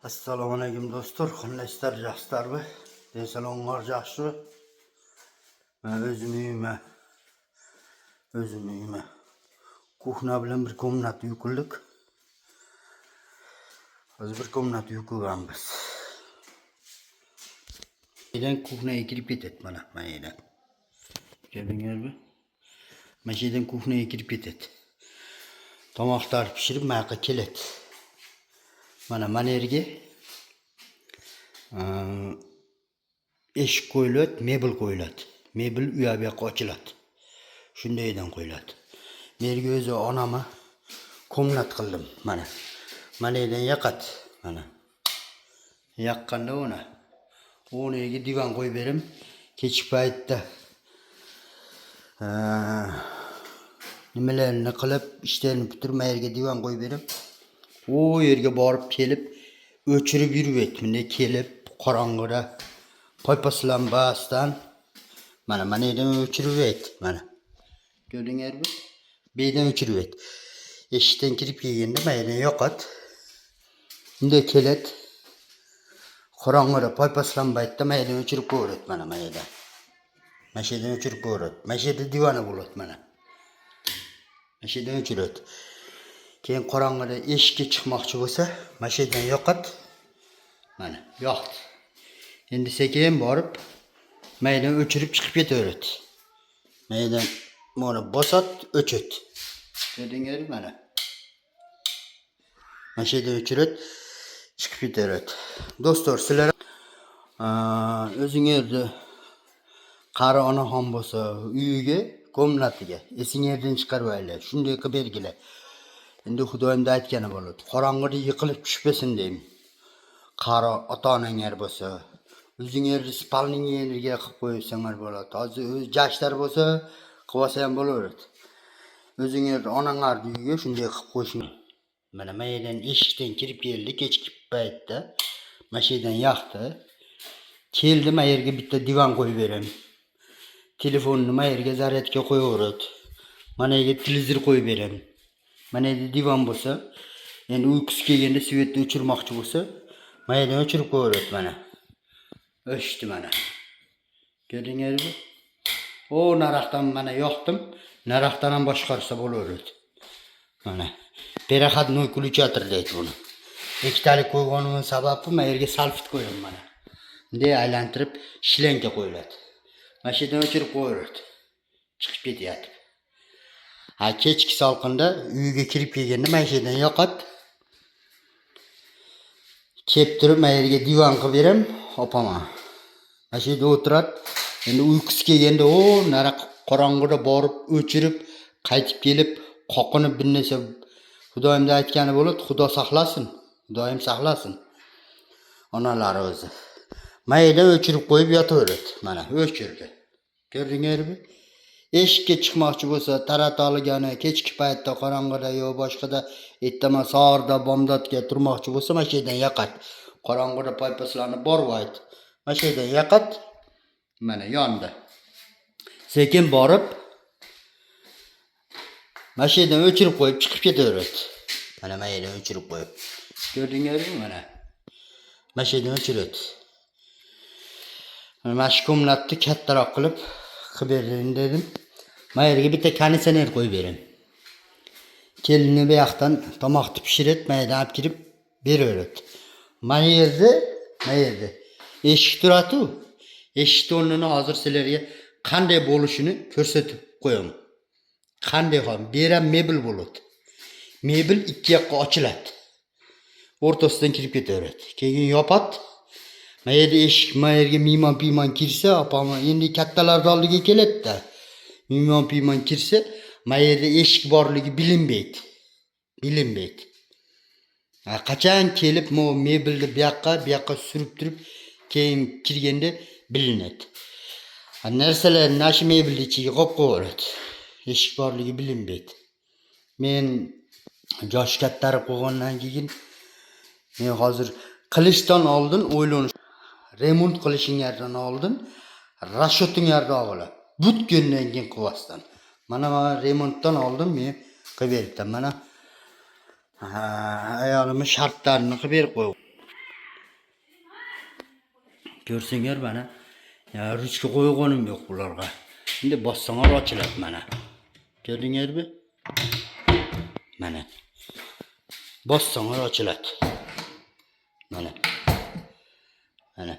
Assalomu alaykum do'stlar, qandaysizlar, yaxshilarmi? Salomlar yaxshi. Men o'zim uyima. Kuxna bilan bir komnat yuqildik. Hozir bir komnat yuqilganmiz. Edan kuxnaga kirib ketadi mana yerdan. Ko'rdingizmi? Mana yerdan kuxnaga kirib ketadi. Tomoqlar pishirib maqa keladi. Mana yerga eshik qo'yiladi, mebel qo'yiladi. Mebel u yoqqa ochiladi. Shundaydan qo'yiladi. Menga o'zi onamni komnat qildim mana. Mana yerdan yoqadi mana. Yoqqanda o'rniga divan qo'yib berim. Kechki paytda nimalarni qilib, ishlarni bitirib yerga divan qo'yib berim. O yerga borib kelib o'chirib yuribdi. Menda kelib qorong'ida paypaslambasdan mana yerdan o'chiribdi mana. Ko'rdingizmi? Beydan o'chiribdi. Eshikdan kirib kelganda mana yerdan yoqadi. Unda keladi. Qorong'ida paypaslanbaydi, mana yerdan o'chirib qo'yadi mana yerdan. Mana yerdan o'chirib qo'yadi. Mana yerda divani bo'ladi mana. Mana yerdan o'chiradi. Keyin qorong'ida eshikka chiqmoqchi bo'lsa, mana yerdan yoqadi. Mana yoqdi. Endi sekin borib, mana yerdan o'chirib chiqib ketaveradi. Mana yerdan mana bosat o'chirdi. Ko'rdingizmi mana? Mana yerdan o'chiradi, chiqib ketaveradi. Do'stlar, sizlar o'zingizni qari onaxon bo'lsa, uyiga, komnatiga esingizdan chiqarmaylar. Shunday qilib bergilar. Endi Xudoyimda aytgani bo'ladi. Qorong'ida yiqilib tushmasin deyim. Qari ota-onanglar bo'lsa, o'zingizni spalning yeriga qilib qo'ysangiz bo'ladi. Hozir o'z jashlar bo'lsa, qilib olsa ham bo'laveradi. O'zingizni onanglarning uyiga shunday qilib qo'yishing. Mana yerdan eshikdan kirib keldi kechki paytda. Mana yerdan yoqdi. Keldi, mana yerga bitta divan qo'yib beraman. Telefonni mana yerga zaryadga qo'yaveradi. Mana yerga televizor qo'yib beraman. Mana yerda divan bo'lsa, endi uyqusi kelganda svetni o'chirmoqchi bo'lsa, mana yerdan o'chirib qo'yaveradi mana. O'chdi mana. Ko'rdingizmi? O naraqdan mana yoqdim. Naraqdan ham boshqarsa bo'laveradi. Mana. Переходной ключатор deydi buni. Ikkitalik qo'yganimning sababi mana yerga salfit qo'yaman mana. Bunday aylantirib shlenka qo'yiladi. Mana yerdan o'chirib qo'yaveradi. Chiqib ketyapti. Kechki salqinda uyiga kirib kelganda mana yerdan yoqadi. Kelib turib mana yerga divan qilib beram, opama. Mana yerda o'tiradi. Endi uyqusi kelganda naraq qorong'ida borib o'chirib, qaytib kelib, qoqinib bir narsa Xudoyimda aytgani bo'ladi, Xudo saqlasin. Xudoyim saqlasin. Onalar o'zi. Mana yerda o'chirib qo'yib yotaveradi. Mana o'chirdi. Ko'rdingizmi? Eshikka chiqmoqchi bo'lsa, tarat olgani, kechki paytda qorong'ida yo boshqada ertaman sahorda bomdodga turmoqchi bo'lsa, mana yerdan yoqadi. Qorong'ida paypaslarni bormaydi. Mana yerdan yoqadi. Mana yonda. Sekin borib mana yerdan o'chirib qo'yib chiqib ketaveradi. Mana yerdan o'chirib qo'yib. Ko'rdingizmi mana? Mana yerdan o'chiradi. Mana shu komnatni kattaroq qilib bering dedim. Mana yerga bitta konditsioner qo'yib bering. Kelinni bu yoqdan tomoqni pishirib, mana yerdan olib kirib beraveradi. Mana yerda eshik turadi. Eshik o'rnini hozir sizlarga qanday bo'lishini ko'rsatib qo'yaman. Qanday ham beram mebel bo'ladi. Mebel ikki yoqqa ochiladi. O'rtasidan kirib ketaveradi. Keyin yopadi. Mana yerda eshik, mana yerga mimon kirsa, opama endi kattalarning oldiga keladi-da. Mimon kirsa, mana yerda eshik borligi bilinmaydi. Qachon kelib mebelni bu yoqqa surib turib, keyin kirganda bilinadi. Narsalarni shu mebelning ichiga qo'yib qo'yadi. Eshik borligi bilinmaydi. Men yosh kattarib qo'ygandan keyin men hozir qilishdan oldin o'ylanish, remont qilishingizdan oldin rashotinglarni olib, butgundan keyin qilmasdan. Mana remontdan oldin men qilib berdim. Mana ayolimning shartlarini qilib berib qo'ydim. Görsengler bana. Ya rüçkü koyğanım yok bularga. Şimdi bassaňar açylat mana. Gördüňerbi? Mana. Bassaňar açylat. Mana. Mana.